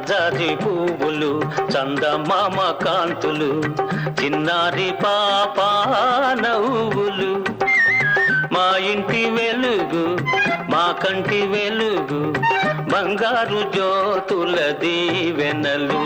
జాజి పువ్వులు చందమామ కాంతులు చిన్నారి పాప నవ్వులు మా ఇంటి వెలుగు మా కంటి వెలుగు బంగారు జ్యోతుల దీవెనలు